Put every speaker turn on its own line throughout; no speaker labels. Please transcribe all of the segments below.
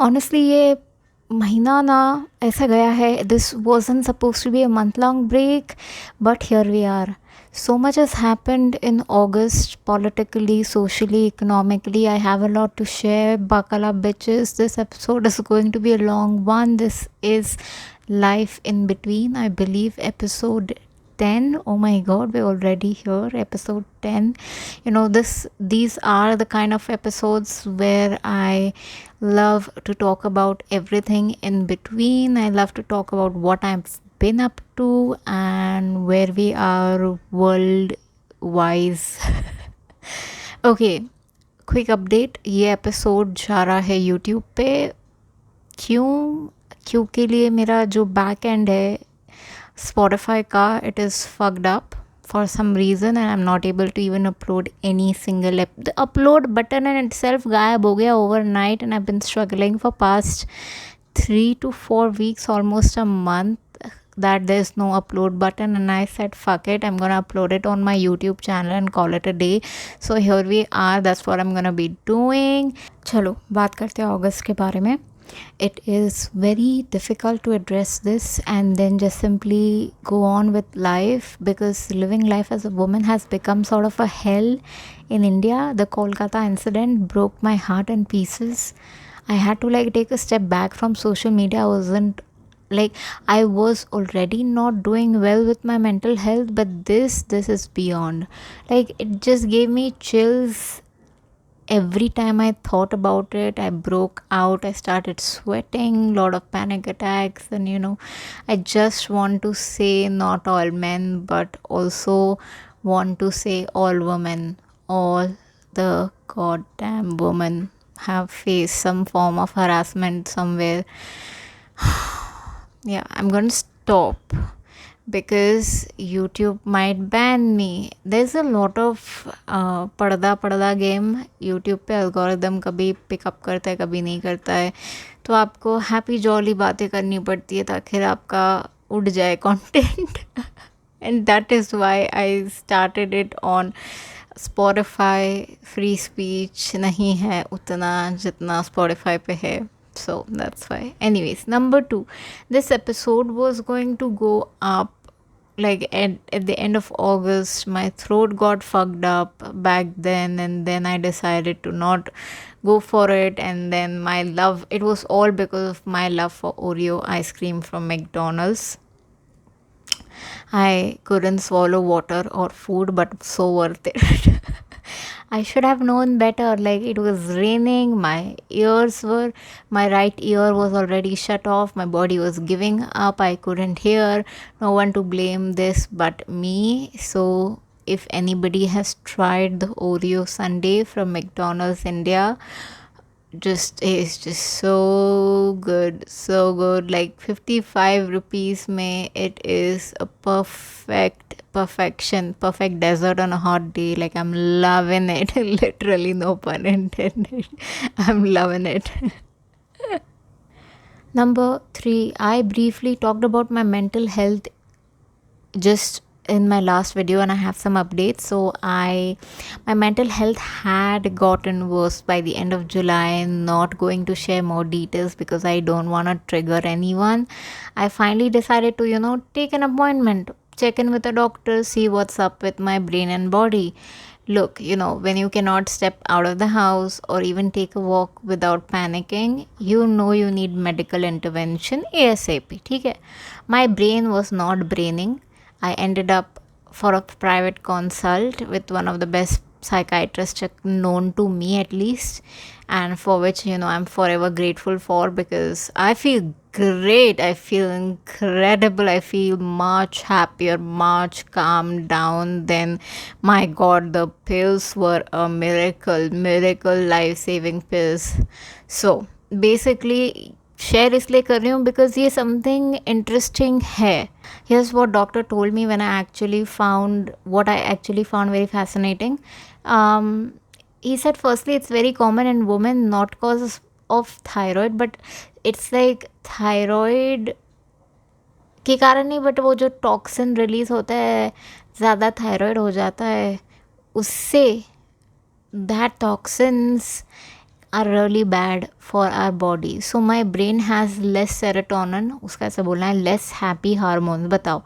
Honestly ये महीना ना ऐसा गया है, this wasn't supposed to be a month long break, but here we are. So much has happened in August, politically, socially, economically. I have a lot to share. Buckle up, bitches. This episode is going to be a long one. This is Life in Between, I believe, episode 10. Oh my god, we're already here, episode 10. These are the kind of episodes where I love to talk about everything in between. I love to talk about what I've been up to and where we are world wise. Okay, quick update, ये episode जा रहा है YouTube पे. क्यों? क्योंकि लिए मेरा जो बैक एंड है स्पॉटिफाई का, it is fucked up for some reason and I'm not able to even upload any single the upload button in itself gayab ho gaya overnight, and I've been struggling for past 3 to 4 weeks, almost a month, that there's no upload button, and I said fuck it, I'm gonna upload it on my YouTube channel and call it a day. So here we are, that's what I'm gonna be doing. चलो बात करते हैं अगस्त के बारे में. It is very difficult to address this and then just simply go on with life, because living life as a woman has become sort of a hell in India. The Kolkata incident broke my heart in pieces. I had to take a step back from social media. I was already not doing well with my mental health, but this is beyond. It just gave me chills. Every time I thought about it, I broke out. I started sweating, lot of panic attacks, and I just want to say not all men, but also want to say all women, all the goddamn women have faced some form of harassment somewhere. Yeah, I'm gonna stop because YouTube might ban me. There's a lot of पर्दा game YouTube पे. Algorithm कभी pickup करता है, कभी नहीं करता है, तो आपको हैप्पी जॉली बातें करनी पड़ती है ताकि आपका उड़ जाए content. And that is why I started it on Spotify. Free speech नहीं है उतना जितना Spotify पे है. So that's why. Anyways, number 2, this episode was going to go up at the end of August. My throat got fucked up back then, and then I decided to not go for it. And then it was all because of my love for Oreo ice cream from McDonald's. I couldn't swallow water or food, but so worth it. I should have known better. It was raining, my right ear was already shut off, my body was giving up, I couldn't hear. No one to blame this but me. So if anybody has tried the Oreo sundae from McDonald's India, it's just so good, 55 rupees mein it is a perfect dessert on a hot day. I'm loving it. Literally, no pun intended. I'm loving it. Number 3, I briefly talked about my mental health just in my last video, and I have some updates. So my mental health had gotten worse by the end of July. Not going to share more details because I don't want to trigger anyone. I finally decided to take an appointment, check in with a doctor, see what's up with my brain and body. Look, when you cannot step out of the house or even take a walk without panicking, you need medical intervention ASAP. Okay? My brain was not braining. I ended up for a private consult with one of the best psychiatrists known to me, at least, and for which I'm forever grateful for, because I feel great, I feel incredible, I feel much happier, much calmed down. Then my god, the pills were a miracle life-saving pills. So basically share इसलिए कर रही हूँ because ये something interesting है. Here's what doctor told me when I actually found very fascinating. He said, firstly, it's very common in women, not cause of thyroid, but it's thyroid के कारण नहीं, but वो जो टॉक्सिन रिलीज होता है, ज़्यादा thyroid हो जाता है, उससे that toxins are really bad for our body. So my brain has less serotonin, उसका ऐसा बोलना है, less happy hormones. बताओ,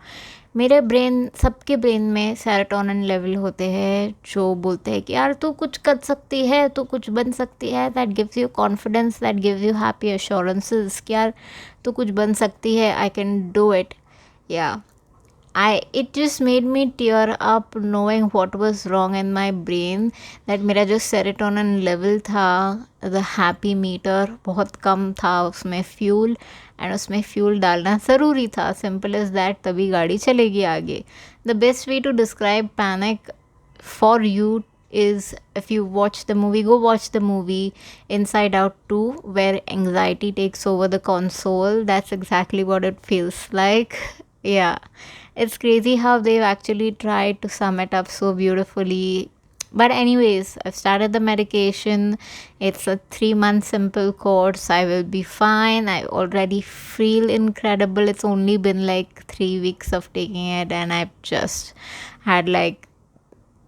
मेरे ब्रेन, सबके ब्रेन में सेरोटोनिन लेवल होते हैं जो बोलते हैं कि यार तू कुछ कर सकती है, तू कुछ बन सकती है. That gives you confidence, that gives you happy assurances कि यार तू कुछ बन सकती है, आई कैन डू इट. या I it just made me tear up knowing what was wrong in my brain. That मेरा जो serotonin level था, the happy meter बहुत कम था, उसमें fuel and उसमें fuel डालना ज़रूरी था. Simple as that, तभी गाड़ी चलेगी आगे. The best way to describe panic for you is, if you watch the movie, go watch the movie Inside Out 2, where anxiety takes over the console. That's exactly what it feels like. Yeah, it's crazy how they've actually tried to sum it up so beautifully. But anyways, I've started the medication. It's a 3-month simple course. I will be fine. I already feel incredible. It's only been like 3 weeks of taking it, and I've just had like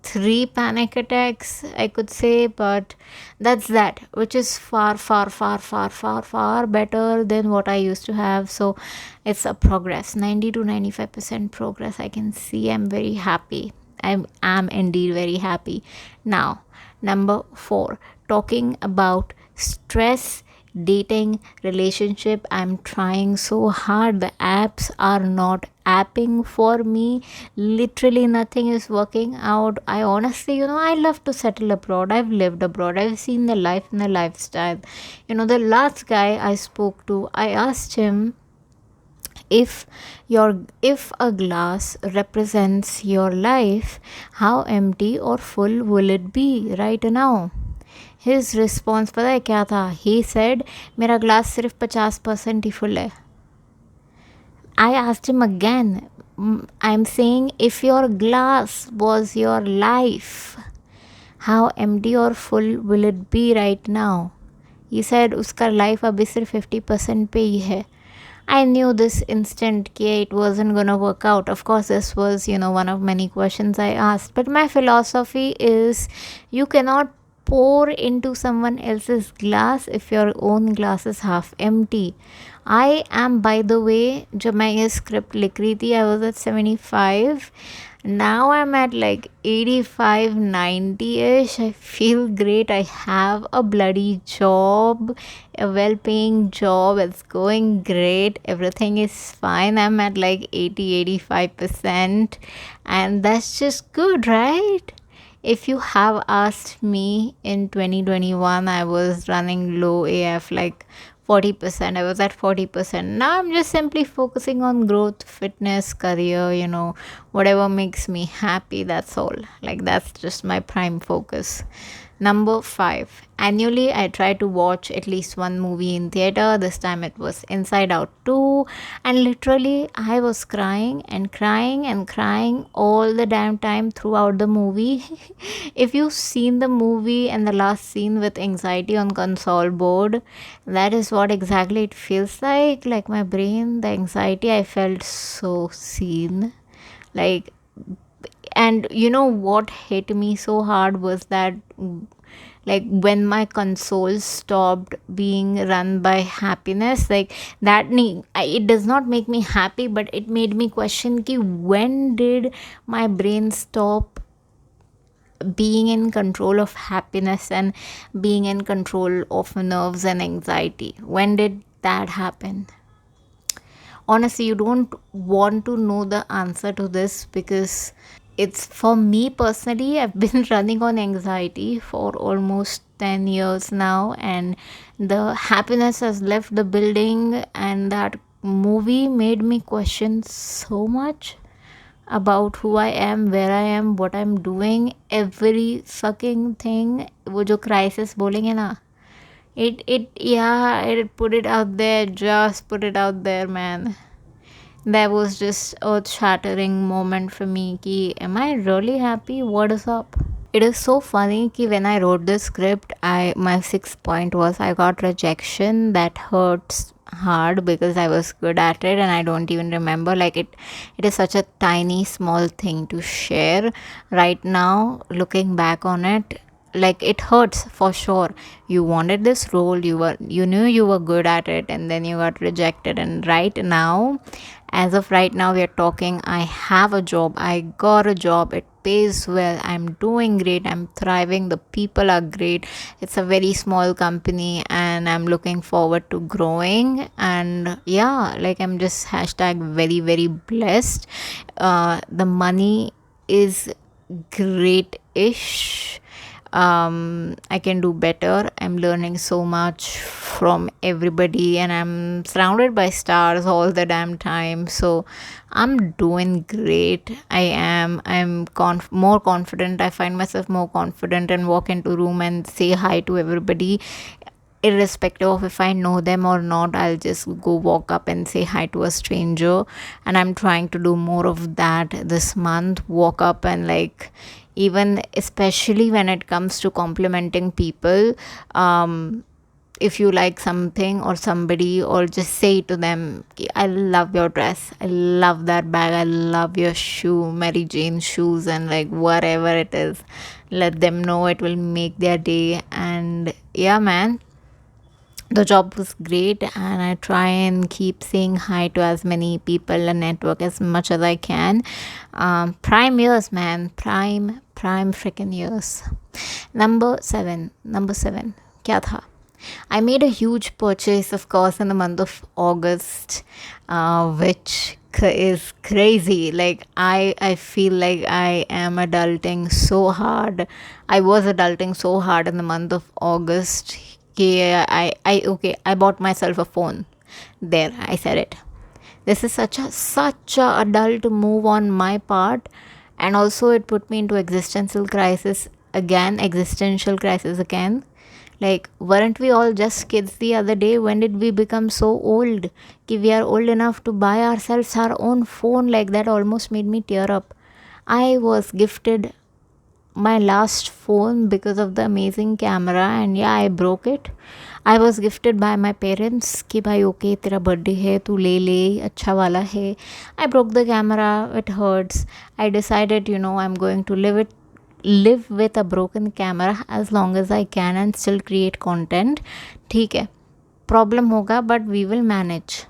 3 panic attacks, I could say. But that's that, which is far, far, far, far, far, far better than what I used to have. So it's a progress, 90 to 95% progress. I can see. I'm very happy. I am indeed very happy. Now, number 4, talking about stress, dating, relationship. I'm trying so hard. The apps are not apping for me. Literally nothing is working out. I honestly, I love to settle abroad. I've lived abroad. I've seen the life and the lifestyle. The last guy I spoke to, I asked him, if if a glass represents your life, how empty or full will it be right now? His response पता है क्या था? He said, मेरा glass सिर्फ 50% ही full है. I asked him again, I'm saying, if your glass was your life, how empty or full will it be right now? He said उसका life अभी सिर्फ 50% पे ही है. I knew this instant that it wasn't gonna work out. Of course, this was, one of many questions I asked. But my philosophy is, you cannot pour into someone else's glass if your own glass is half empty. I am, by the way, जब मैं ये script लिख रही थी, I was at 75. Now I'm at like 85, 90-ish. I feel great. I have a bloody job, a well-paying job. It's going great. Everything is fine. I'm at like 80, 85%. And that's just good, right? If you have asked me in 2021, I was running low AF, like 40%. I was at 40%. Now I'm just simply focusing on growth, fitness, career, whatever makes me happy. That's all. Like, that's just my prime focus. Number 5. Annually, I try to watch at least one movie in theater. This time it was Inside Out 2. And literally, I was crying and crying and crying all the damn time throughout the movie. If you've seen the movie and the last scene with anxiety on console board, that is what exactly it feels like. Like my brain, the anxiety, I felt so seen. Like, and what hit me so hard was that, like, when my console stopped being run by happiness, like that it does not make me happy, but it made me question ki when did my brain stop being in control of happiness and being in control of nerves and anxiety? When did that happen? Honestly, you don't want to know the answer to this, because it's, for me personally, I've been running on anxiety for almost 10 years now, and the happiness has left the building, and that movie made me question so much about who I am, where I am, what I'm doing, every fucking thing. वो जो crisis बोलेंगे ना, it put it out there, just put it out there, man. That was just a shattering moment for me ki, am I really happy? What is up? It is so funny ki when I wrote this script, my 6th point was, I got rejection. That hurts hard because I was good at it and I don't even remember. Like, it is such a tiny small thing to share. Right now, looking back on it, like it hurts for sure. You wanted this role, you knew you were good at it, and then you got rejected. And right now, as of right now we are talking, I have a job, I got a job, it pays well, I'm doing great, I'm thriving, the people are great. It's a very small company and I'm looking forward to growing. And yeah, like I'm just hashtag very very blessed. The money is great-ish. I can do better. I'm learning so much from everybody, and I'm surrounded by stars all the damn time. So I'm doing great. I'm more confident. I find myself more confident and walk into room and say hi to everybody, irrespective of if I know them or not. I'll just go walk up and say hi to a stranger. And I'm trying to do more of that this month. Walk up and like, even especially when it comes to complimenting people, if you like something or somebody, or just say to them, I love your dress, I love that bag, I love your shoe, Mary Jane shoes, and like whatever it is, let them know. It will make their day. And yeah, man, the job was great, and I try and keep saying hi to as many people and network as much as I can. Prime years, man, prime freaking years. Number seven, क्या था? I made a huge purchase, of course, in the month of August, which is crazy. Like I feel like I am adulting so hard. I was adulting so hard in the month of August. Yeah, I bought myself a phone. There, I said it. This is such a adult move on my part, and also it put me into existential crisis again. Like, weren't we all just kids the other day? When did we become so old? Ki we are old enough to buy ourselves our own phone. Like, that almost made me tear up. I was gifted my last phone because of the amazing camera, and yeah, I broke it. I was gifted by my parents कि भाई okay तेरा birthday है, तू ले ले, अच्छा वाला है. I broke the camera, it hurts. I decided, I'm going to live with a broken camera as long as I can and still create content. ठीक है, प्रॉब्लम होगा, but we will manage.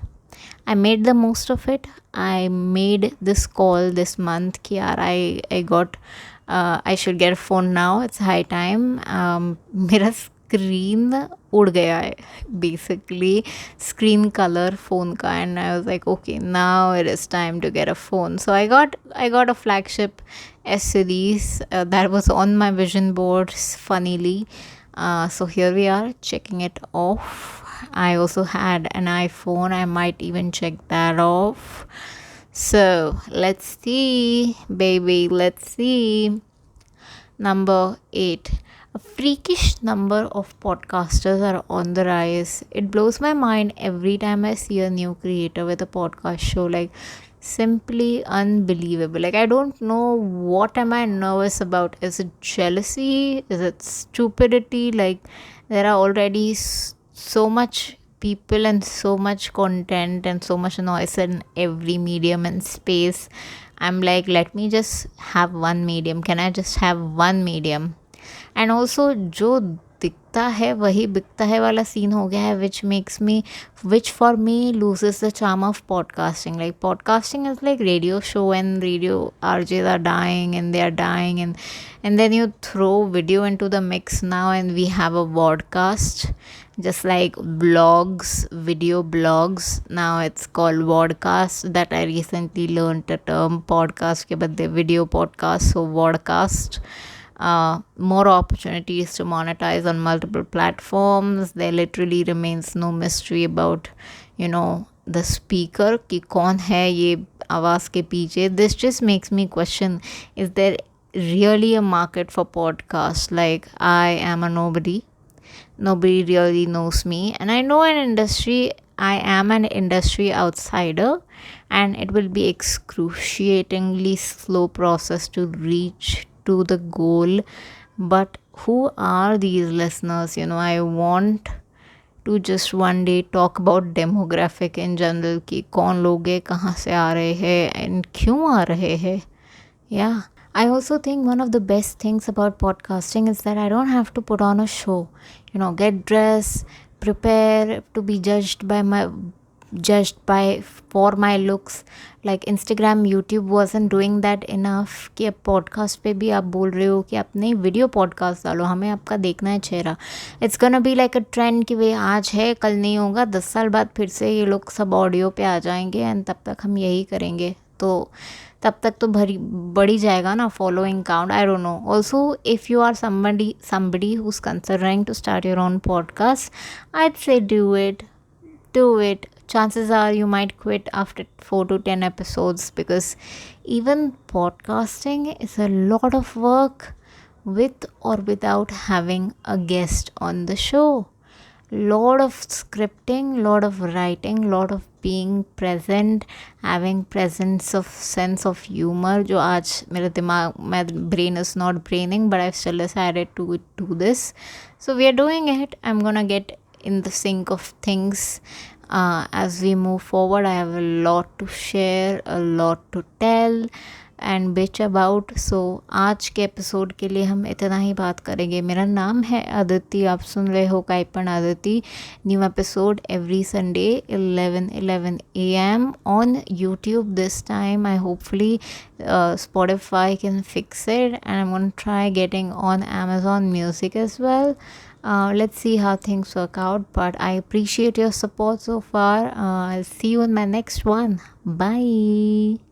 I made the most of it. I made this call this month कि यार I got I should get a phone now. It's high time. मेरा screen उड़ गया है, basically screen colour phone का. And I was like okay, now it is time to get a phone. So I got a flagship S series that was on my vision boards, funnily. So here we are checking it off. I also had an iPhone. I might even check that off. So let's see, baby, let's see. Number 8. A freakish number of podcasters are on the rise. It blows my mind every time I see a new creator with a podcast show. Like, simply unbelievable. Like, I don't know, what am I nervous about? Is it jealousy? Is it stupidity? Like, there are already so much people and so much content and so much noise in every medium and space. I'm like, let me just have one medium. Can I just have one medium? And also जो दिखता है वही बिकता है वाला scene हो गया है, which for me loses the charm of podcasting. Like podcasting is like radio show, and radio RJs are dying, and they are dying, and then you throw video into the mix now, and we have a podcast, just like blogs, video blogs. Now it's called vodcast. That I recently learned the term podcast ke badle video podcast, so vodcast. More opportunities to monetize on multiple platforms. There literally remains no mystery about, the speaker कि कौन है ये आवाज़ के पीछे. This just makes me question, is there really a market for podcasts? Like, I am a nobody really knows me, and I know I am an industry outsider, and it will be excruciatingly slow process to reach to the goal. But who are these listeners? I want to just one day talk about demographic in general, कि कौन लोग हैं, कहाँ से आ रहे हैं, and क्यों आ रहे हैं. Yeah, I also think one of the best things about podcasting is that I don't have to put on a show. Get dressed, prepare to be judged by for my looks. Like Instagram, YouTube wasn't doing that enough कि अब podcast पे भी आप बोल रहे हो कि आप नहीं वीडियो पॉडकास्ट डालो, हमें आपका देखना है चेहरा. It's gonna be like a trend कि भाई आज है कल नहीं होगा, 10 साल बाद फिर से ये लोग सब ऑडियो पे आ जाएंगे एंड तब तक हम यही करेंगे. तो तब तक तो भरी बढ़ी जाएगा ना following count. I don't know. Also if you are somebody who's considering to start your own podcast, I'd say do it. Chances are you might quit after 4 to 10 episodes, because even podcasting is a lot of work with or without having a guest on the show. Lot of scripting, lot of writing, lot of being present, having presence of sense of humor. जो आज मेरे दिमाग my brain is not braining, but I've still decided to do this. So we are doing it. I'm gonna get in the sync of things. As we move forward, I have a lot to share, a lot to tell and bitch about. So आज के episode के लिए हम इतना ही बात करेंगे. मेरा नाम है अदिति, आप सुन रहे हो काइपन Aditi. New episode every Sunday 11 AM on YouTube this time. I hopefully Spotify can fix it, and I'm going to try getting on Amazon Music as well. Let's see how things work out, but I appreciate your support so far. I'll see you in my next one. Bye.